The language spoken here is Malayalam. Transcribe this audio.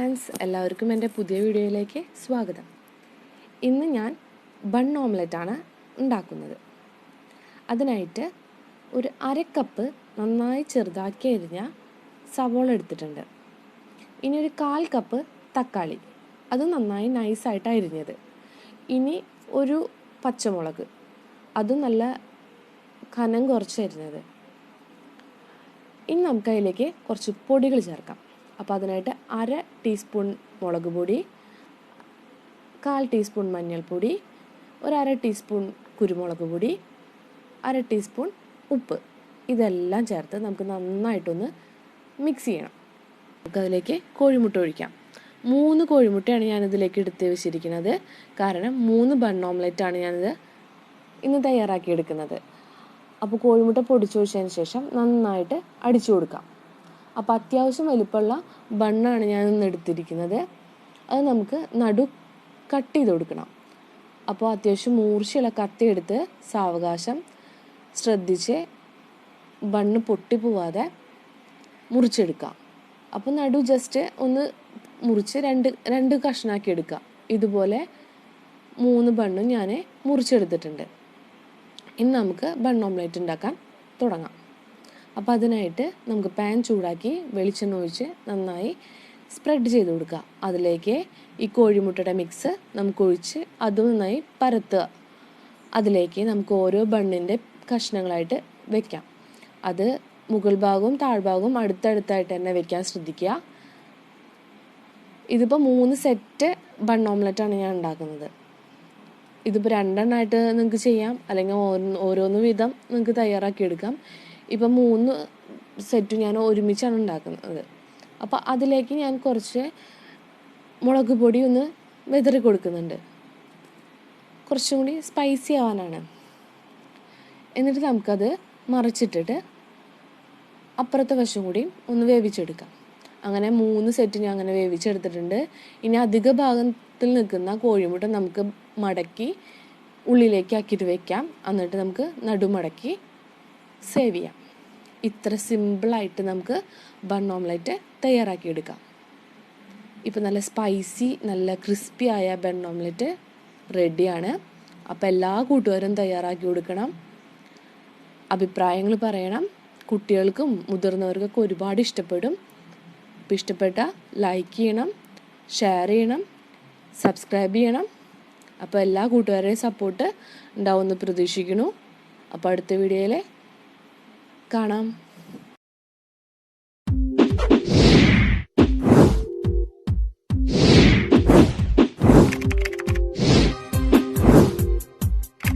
ഫ്രണ്ട്സ്, എല്ലാവർക്കും എൻ്റെ പുതിയ വീഡിയോയിലേക്ക് സ്വാഗതം. ഇന്ന് ഞാൻ ബൺ ഓംലെറ്റാണ് ഉണ്ടാക്കുന്നത്. അതിനായിട്ട് ഒരു അരക്കപ്പ് നന്നായി ചെറുതാക്കി അരിഞ്ഞ സവോള എടുത്തിട്ടുണ്ട്. ഇനി ഒരു 1/4 കപ്പ് തക്കാളി, അത് നന്നായി നൈസായിട്ട് അരിഞ്ഞത്. ഇനി ഒരു പച്ചമുളക്, അത് നല്ല കനം കുറച്ച് അരിഞ്ഞത്. ഇനി നമുക്ക് അതിലേക്ക് കുറച്ച് പൊടികൾ ചേർക്കാം. അപ്പോൾ അതിനായിട്ട് 1/2 ടീസ്പൂൺ മുളക് പൊടി, 1/4 ടീസ്പൂൺ മഞ്ഞൾപ്പൊടി, 1/2 ടീസ്പൂൺ കുരുമുളക് പൊടി, 1/2 ടീസ്പൂൺ ഉപ്പ്, ഇതെല്ലാം ചേർത്ത് നമുക്ക് നന്നായിട്ടൊന്ന് മിക്സ് ചെയ്യണം. നമുക്കതിലേക്ക് കോഴിമുട്ട ഒഴിക്കാം. 3 കോഴിമുട്ടയാണ് ഞാനിതിലേക്ക് എടുത്ത് വെച്ചിരിക്കുന്നത്. കാരണം 3 ബൺ ഓംലെറ്റാണ് ഞാനിത് ഇന്ന് തയ്യാറാക്കിയെടുക്കുന്നത്. അപ്പോൾ കോഴിമുട്ട പൊടിച്ചൊഴിച്ചതിന് ശേഷം നന്നായിട്ട് അടിച്ചു കൊടുക്കാം. അപ്പോൾ അത്യാവശ്യം വലിപ്പമുള്ള ബണ്ണാണ് ഞാനിന്ന് എടുത്തിരിക്കുന്നത്. അത് നമുക്ക് നടു കട്ട് ചെയ്ത് കൊടുക്കണം. അപ്പോൾ അത്യാവശ്യം മൂർച്ചയുള്ള കത്തിയെടുത്ത് സാവകാശം ശ്രദ്ധിച്ച് ബണ്ണ് പൊട്ടിപ്പോവാതെ മുറിച്ചെടുക്കാം. അപ്പോൾ നടു ജസ്റ്റ് ഒന്ന് മുറിച്ച് രണ്ട് കഷ്ണാക്കി എടുക്കുക. ഇതുപോലെ 3 ബണ്ണും ഞാൻ മുറിച്ചെടുത്തിട്ടുണ്ട്. ഇനി നമുക്ക് ബൺ ഓംലെറ്റ് ഉണ്ടാക്കാൻ തുടങ്ങാം. അപ്പോൾ അതിനായിട്ട് നമുക്ക് പാൻ ചൂടാക്കി വെളിച്ചെണ്ണ ഒഴിച്ച് നന്നായി സ്പ്രെഡ് ചെയ്ത് കൊടുക്കുക. അതിലേക്ക് ഈ കോഴിമുട്ടയുടെ മിക്സ് നമുക്ക് ഒഴിച്ച് അത് നന്നായി പരത്തുക. അതിലേക്ക് നമുക്ക് ഓരോ ബണ്ണിൻ്റെ കഷ്ണങ്ങളായിട്ട് വെക്കാം. അത് മുകൾ ഭാഗവും താഴ്ഭാഗവും അടുത്തടുത്തായിട്ട് തന്നെ വെക്കാൻ ശ്രദ്ധിക്കുക. ഇതിപ്പോൾ 3 സെറ്റ് ബൺ ഓംലെറ്റാണ് ഞാൻ ഉണ്ടാക്കുന്നത്. ഇതിപ്പോൾ 2 എണ്ണമായിട്ട് നിങ്ങൾക്ക് ചെയ്യാം, അല്ലെങ്കിൽ ഓരോന്ന് വീതം നിങ്ങൾക്ക് തയ്യാറാക്കിയെടുക്കാം. ഇപ്പം 3 സെറ്റും ഞാൻ ഒരുമിച്ചാണ് ഉണ്ടാക്കുന്നത്. അപ്പോൾ അതിലേക്ക് ഞാൻ കുറച്ച് മുളക് പൊടി ഒന്ന് വിതറി കൊടുക്കുന്നുണ്ട്, കുറച്ചും കൂടി സ്പൈസി ആവാനാണ്. എന്നിട്ട് നമുക്കത് മറിച്ചിട്ടിട്ട് അപ്പുറത്തെ വശം കൂടി ഒന്ന് വേവിച്ചെടുക്കാം. അങ്ങനെ 3 സെറ്റ് ഞാൻ അങ്ങനെ വേവിച്ചെടുത്തിട്ടുണ്ട്. ഇനി അധിക ഭാഗത്തിൽ നിൽക്കുന്ന കോഴിമുട്ട നമുക്ക് മടക്കി ഉള്ളിലേക്ക് ആക്കിയിട്ട് വെക്കാം. എന്നിട്ട് നമുക്ക് നടുമടക്കി സേവ് ചെയ്യാം. ഇത്ര സിമ്പിളായിട്ട് നമുക്ക് ബൺ ഓംലെറ്റ് തയ്യാറാക്കിയെടുക്കാം. ഇപ്പോൾ നല്ല സ്പൈസി, നല്ല ക്രിസ്പി ആയ ബൺ ഓംലെറ്റ് റെഡിയാണ്. അപ്പോൾ എല്ലാ കൂട്ടുകാരും തയ്യാറാക്കി കൊടുക്കണം. അഭിപ്രായങ്ങൾ പറയണം. കുട്ടികൾക്കും മുതിർന്നവർക്കൊക്കെ ഒരുപാട് ഇഷ്ടപ്പെടും. അപ്പോൾ ഇഷ്ടപ്പെട്ടാൽ ലൈക്ക് ചെയ്യണം, ഷെയർ ചെയ്യണം, സബ്സ്ക്രൈബ് ചെയ്യണം. അപ്പോൾ എല്ലാ കൂട്ടുകാരുടെയും സപ്പോർട്ട് ഉണ്ടാവുമെന്ന് പ്രതീക്ഷിക്കുന്നു. അപ്പോൾ അടുത്ത വീഡിയോയിൽ കാണാം.